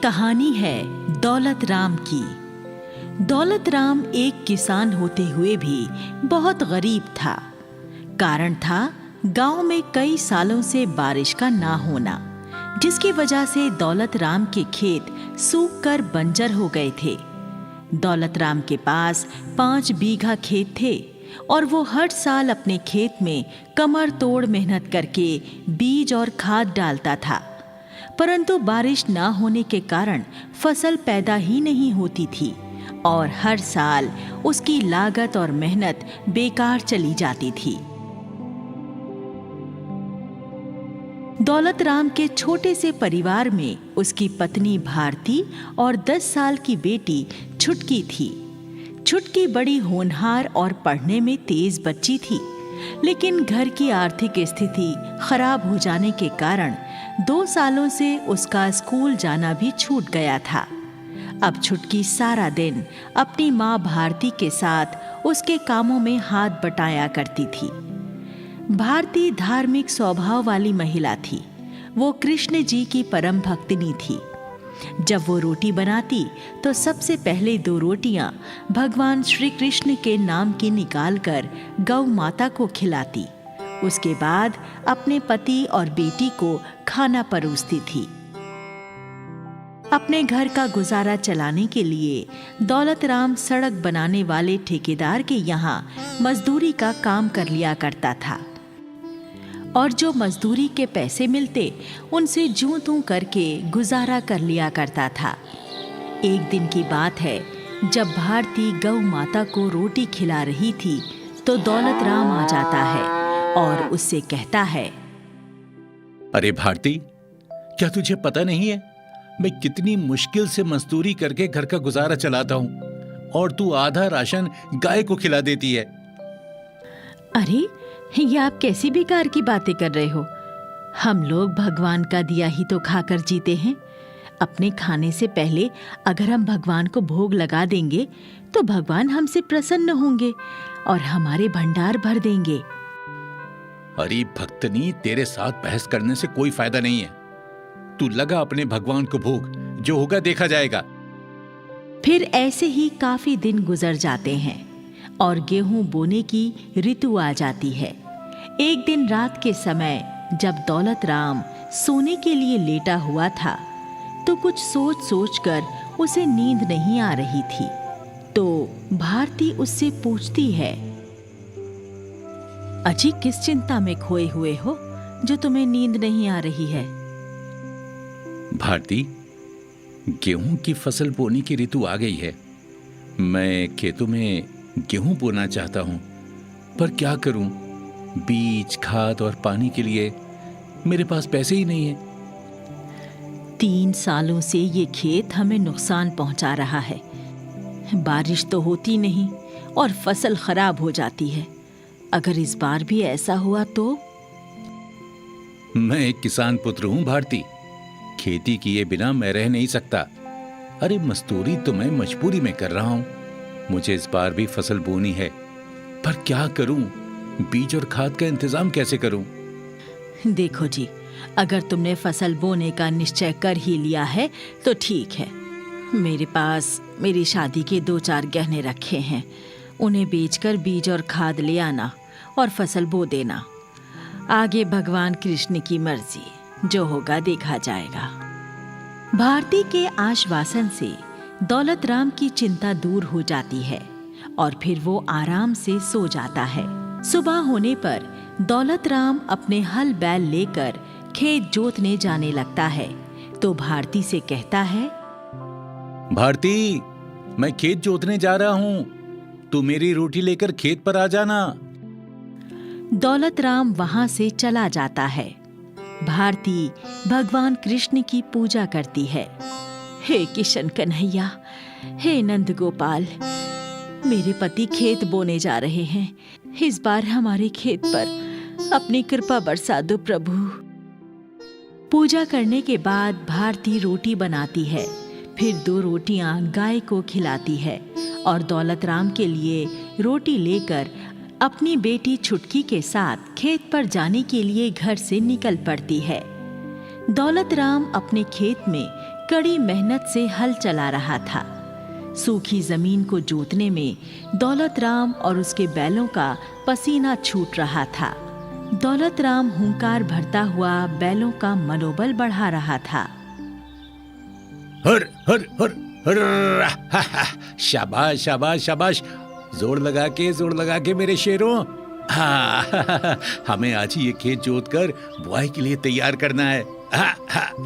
कहानी है दौलत राम की। दौलत राम एक किसान होते हुए भी बहुत गरीब था। कारण था गांव में कई सालों से बारिश का ना होना, जिसकी वजह से दौलत राम के खेत सूख कर बंजर हो गए थे। दौलत राम के पास 5 बीघा खेत थे और वो हर साल अपने खेत में कमर तोड़ मेहनत करके बीज और खाद डालता था, परंतु बारिश ना होने के कारण फसल पैदा ही नहीं होती थी और हर साल उसकी लागत और मेहनत बेकार चली जाती थी। दौलत राम के छोटे से परिवार में उसकी पत्नी भारती और 10 साल की बेटी छुटकी थी। छुटकी बड़ी होनहार और पढ़ने में तेज बच्ची थी, लेकिन घर की आर्थिक स्थिति खराब हो जाने के कारण 2 सालों से उसका स्कूल जाना भी छूट गया था। अब छुटकी सारा दिन अपनी माँ भारती के साथ उसके कामों में हाथ बटाया करती थी। भारती धार्मिक स्वभाव वाली महिला थी। वो कृष्ण जी की परम भक्तिनी थी। जब वो रोटी बनाती तो सबसे पहले 2 रोटियां भगवान श्री कृष्ण के नाम की निकालकर गौ माता को खिलाती। उसके बाद अपने पति और बेटी को खाना परोसती थी। अपने घर का गुजारा चलाने के लिए दौलत राम सड़क बनाने वाले ठेकेदार के यहाँ मजदूरी का काम कर लिया करता था और जो मजदूरी के पैसे मिलते उनसे जूं तूं करके गुजारा कर लिया करता था। एक दिन की बात है, जब भारती गौ माता को रोटी खिला रही थी तो दौलत राम आ जाता है और उससे कहता है, अरे भारती, क्या तुझे पता नहीं है मैं कितनी मुश्किल से मजदूरी करके घर का गुजारा चलाता हूँ और तू आधा राशन गाय को खिला देती है। अरे, ये आप कैसी बेकार की बातें कर रहे हो? हम लोग भगवान का दिया ही तो खाकर जीते हैं। अपने खाने से पहले अगर हम भगवान को भोग लगा देंगे तो भगवान हमसे प्रसन्न होंगे और हमारे भंडार भर देंगे। अरे भक्तनी, तेरे साथ बहस करने से कोई फायदा नहीं है। तू लगा अपने भगवान को भोग, जो होगा देखा जाएगा। फिर ऐसे ही काफी दिन गुजर जाते हैं और गेहूं बोने की ऋतु आ जाती है। एक दिन रात के समय जब दौलत राम सोने के लिए लेटा हुआ था तो कुछ सोच सोचकर उसे नींद नहीं आ रही थी। तो भारती उससे पूछती है, अजी, किस चिंता में खोए हुए हो जो तुम्हें नींद नहीं आ रही है? भारती, गेहूं की फसल बोने की ऋतु आ गई है। मैं खेतों में गेहूं बोना चाहता हूं, पर क्या करूं? बीज, खाद और पानी के लिए मेरे पास पैसे ही नहीं है। 3 सालों से ये खेत हमें नुकसान पहुंचा रहा है। बारिश तो होती नहीं और फसल खराब हो जाती है। अगर इस बार भी ऐसा हुआ तो? मैं एक किसान पुत्र हूं भारती, खेती किए बिना मैं रह नहीं सकता। अरे मजदूरी तो मैं मजबूरी में कर रहा हूं। मुझे इस बार भी फसल बोनी है, पर क्या करूं? बीज और खाद का इंतजाम कैसे करूं? देखो जी, अगर तुमने फसल बोने का निश्चय कर ही लिया है तो ठीक है। मेरे पास मेरी शादी के 2-4 गहने रखे हैं। उन्हें बेचकर बीज और खाद ले आना और फसल बो देना। आगे भगवान कृष्ण की मर्जी, जो होगा देखा जाएगा। भारती के आश्वासन से दौलत राम की चिंता दूर हो जाती है और फिर वो आराम से सो जाता है। सुबह होने पर दौलत राम अपने हल बैल लेकर खेत जोतने जाने लगता है तो भारती से कहता है, भारती, मैं खेत जोतने जा रहा हूं, तू मेरी रोटी लेकर खेत पर आ जाना। दौलत राम वहां से चला जाता है। भारती भगवान कृष्ण की पूजा करती है। हे किशन कन्हैया, हे नंद गोपाल, मेरे पति खेत बोने जा रहे हैं। इस बार हमारे खेत पर अपनी कृपा बरसा दो प्रभु। पूजा करने के बाद भारती रोटी बनाती है, फिर 2 रोटियां गाय को खिलाती है और दौलत राम के लिए रोटी लेकर अपनी बेटी छुटकी के साथ खेत पर जाने के लिए घर से निकल पड़ती है। दौलत राम अपने खेत में कड़ी मेहनत से हल चला रहा था। सूखी जमीन को जोतने में दौलत राम और उसके बैलों का पसीना छूट रहा था। दौलत राम हुंकार भरता हुआ बैलों का मनोबल बढ़ा रहा था। हर हर हर हर हा, हा, शाबाश शाबाश शाबाश, जोर लगा के मेरे शेरों। हाँ, हमें आज ही ये खेत जोत कर बुआई के लिए तैयार करना है।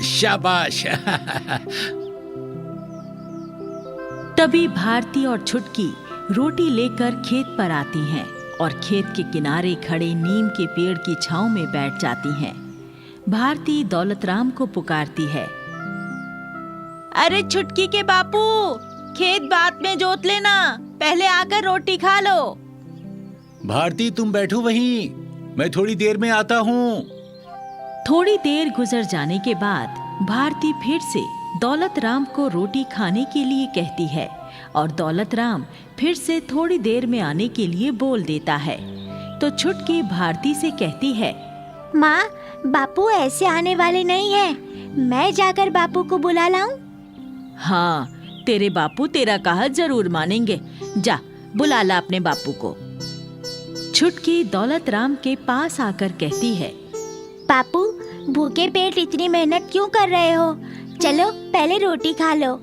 शाबाश। तभी भारती और छुटकी रोटी लेकर खेत पर आती हैं और खेत के किनारे खड़े नीम के पेड़ की छांव में बैठ जाती हैं। भारती दौलत राम को पुकारती है, अरे छुटकी के बापू, खेत बाद में जोत लेना, पहले आकर रोटी खा लो। भारती तुम बैठो वहीं, मैं थोड़ी देर में आता हूँ। थोड़ी देर गुजर जाने के बाद भारती फिर से दौलत राम को रोटी खाने के लिए कहती है और दौलत राम फिर से थोड़ी देर में आने के लिए बोल देता है। तो छुटकी भारती से कहती है, माँ, बापू ऐसे आने वाले नहीं हैं, मैं जाकर बापू को बुला लाऊं? हाँ, तेरे बापू तेरा कहा जरूर मानेंगे, जा बुला ला अपने बापू को। छुटकी दौलत राम के पास आकर कहती है, बापू, भूखे पेट इतनी मेहनत क्यों कर रहे हो? चलो पहले रोटी खा लो।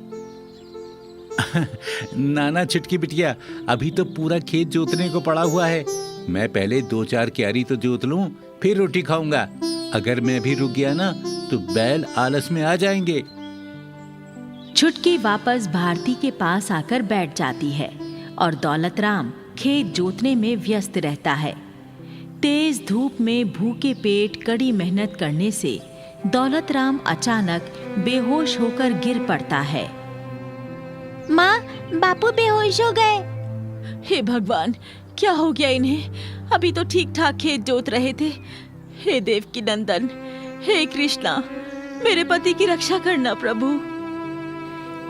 नाना छुटकी बिटिया, अभी तो पूरा खेत जोतने को पड़ा हुआ है। मैं पहले 2-4 क्यारी तो जोत लूं, फिर रोटी खाऊंगा। अगर मैं भी रुक गया ना तो बैल आलस में आ जाएंगे। छुटकी वापस भारती के पास आकर बैठ जाती है और दौलत राम खेत जोतने में व्यस्त रहता है। तेज धूप में भूखे पेट कड़ी मेहनत करने से दौलत राम अचानक बेहोश होकर गिर पड़ता है। माँ, बापू बेहोश हो गए। हे भगवान, क्या हो गया इन्हें? अभी तो ठीक ठाक खेत जोत रहे थे। हे देवकी नंदन, हे कृष्णा, मेरे पति की रक्षा करना प्रभु।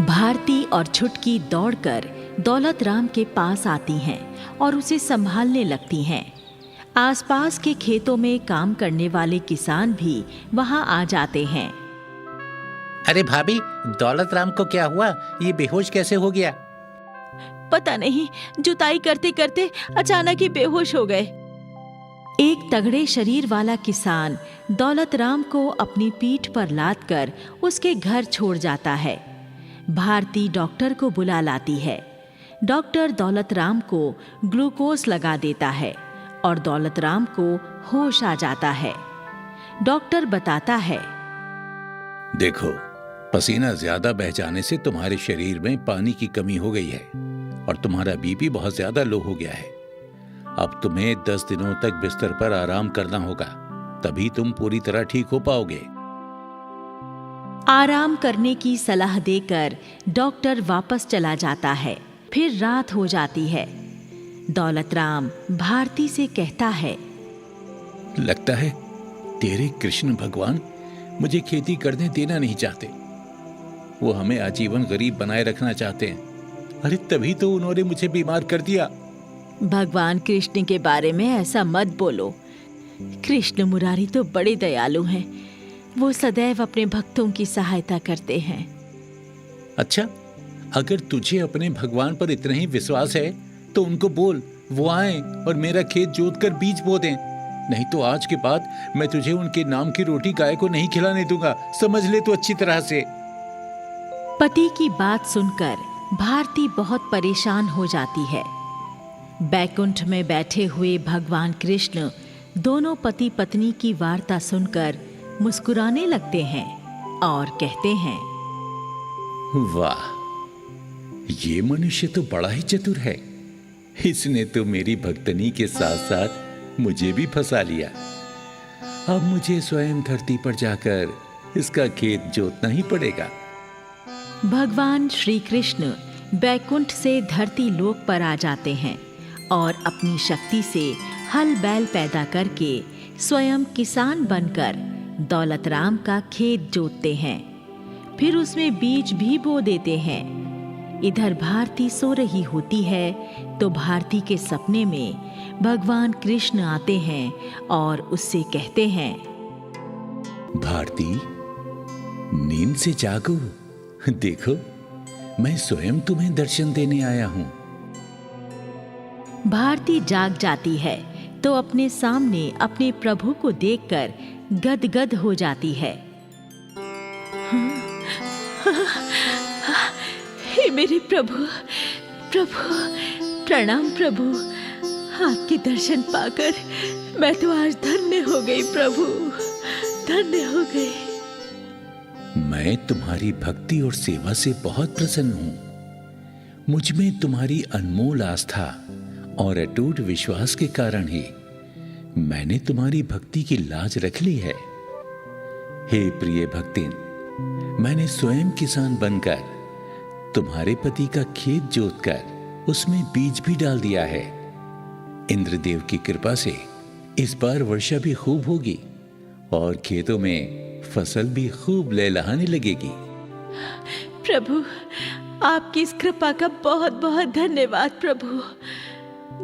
भारती और छुटकी दौड़कर दौलत राम के पास आती हैं और उसे संभालने लगती हैं। आसपास के खेतों में काम करने वाले किसान भी वहां आ जाते हैं। अरे भाभी, दौलत राम को क्या हुआ? ये बेहोश कैसे हो गया? पता नहीं, जुताई करते करते अचानक ही बेहोश हो गए। एक तगड़े शरीर वाला किसान दौलत राम को अपनी पीठ पर लादकर उसके घर छोड़ जाता है। भारती डॉक्टर को बुला लाती है। डॉक्टर दौलत राम को ग्लूकोज लगा देता है और दौलत राम को होश आ जाता है। डॉक्टर बताता है, देखो, पसीना ज्यादा बह जाने से तुम्हारे शरीर में पानी की कमी हो गई है और तुम्हारा बीपी बहुत ज्यादा लो हो गया है। अब तुम्हें 10 दिनों तक बिस्तर पर आराम करना होगा, तभी तुम पूरी तरह ठीक हो पाओगे। आराम करने की सलाह देकर डॉक्टर वापस चला जाता है। फिर रात हो जाती है। दौलत राम भारती से कहता है, लगता है तेरे कृष्ण भगवान मुझे खेती करने देना नहीं चाहते। वो हमें आजीवन गरीब बनाए रखना चाहते हैं। अरे तभी तो उन्होंने मुझे बीमार कर दिया। भगवान कृष्ण के बारे में ऐसा मत बोलो। कृष्ण मुरारी तो बड़े दयालु हैं। वो सदैव अपने भक्तों की सहायता करते हैं। अच्छा, अगर तुझे अपने भगवान पर इतना ही विश्वास है तो उनको बोल वो आए और मेरा खेत जोत कर बीज बो दें। नहीं तो आज के बाद मैं तुझे उनके नाम की रोटी गाय को नहीं खिलाने दूंगा, समझ ले तो अच्छी तरह से। पति की बात सुनकर भारती बहुत परेशान हो जाती है। बैकुंठ में बैठे हुए भगवान कृष्ण दोनों पति पत्नी की वार्ता सुनकर मुस्कुराने लगते हैं और कहते हैं, वाह, ये मनुष्य तो बड़ा ही चतुर है। इसने तो मेरी भक्तनी के साथ साथ मुझे भी फंसा लिया। अब मुझे स्वयं धरती पर जाकर इसका खेत जोतना ही पड़ेगा। भगवान श्री कृष्ण बैकुंठ से धरती लोक पर आ जाते हैं और अपनी शक्ति से हल बैल पैदा करके स्वयं किसान बनकर दौलत राम का खेत जोतते हैं। फिर उसमें बीज भी बो देते हैं। इधर भारती सो रही होती है तो भारती के सपने में भगवान कृष्ण आते हैं और उससे कहते हैं, भारती, नींद से जागो देखो, मैं स्वयं तुम्हें दर्शन देने आया हूं। भारती जाग जाती है तो अपने सामने अपने प्रभु को देखकर गदगद हो जाती है। हे मेरे प्रभु, प्रणाम प्रभु। आपके दर्शन पाकर मैं तो आज धन्य हो गई प्रभु, धन्य हो गई। मैं तुम्हारी भक्ति और सेवा से बहुत प्रसन्न हूं। मुझ में तुम्हारी अनमोल आस्था और अटूट विश्वास के कारण ही मैंने तुम्हारी भक्ति की लाज रख ली है। हे प्रिय भक्तिन, मैंने स्वयं किसान बनकर तुम्हारे पति का खेत जोतकर उसमें बीज भी डाल दिया है। इंद्रदेव की कृपा से इस बार वर्षा भी खूब होगी और खेतों में फसल भी खूब लहलहाने लगेगी। प्रभु, आपकी इस कृपा का बहुत बहुत धन्यवाद प्रभु।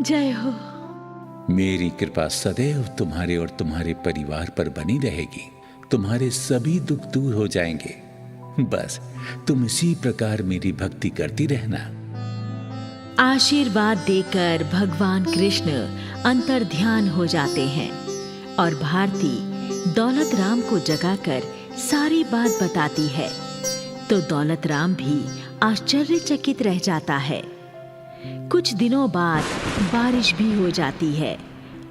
जय हो। मेरी कृपा सदैव तुम्हारे और तुम्हारे परिवार पर बनी रहेगी। तुम्हारे सभी दुख दूर हो जाएंगे। बस तुम इसी प्रकार मेरी भक्ति करती रहना। आशीर्वाद देकर भगवान कृष्ण अंतर्ध्यान हो जाते हैं और भारती दौलत राम को जगाकर सारी बात बताती है तो दौलत राम भी आश्चर्यचकित रह जाता है। कुछ दिनों बाद बारिश भी हो जाती है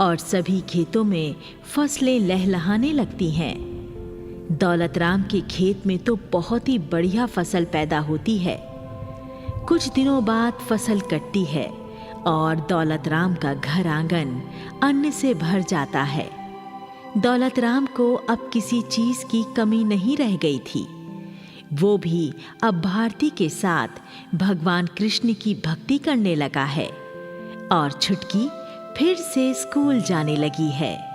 और सभी खेतों में फसलें लहलहाने लगती हैं। दौलत राम के खेत में तो बहुत ही बढ़िया फसल पैदा होती है। कुछ दिनों बाद फसल कटती है और दौलत राम का घर आंगन अन्न से भर जाता है। दौलत राम को अब किसी चीज की कमी नहीं रह गई थी। वो भी अब भारती के साथ भगवान कृष्ण की भक्ति करने लगा है और छुटकी फिर से स्कूल जाने लगी है।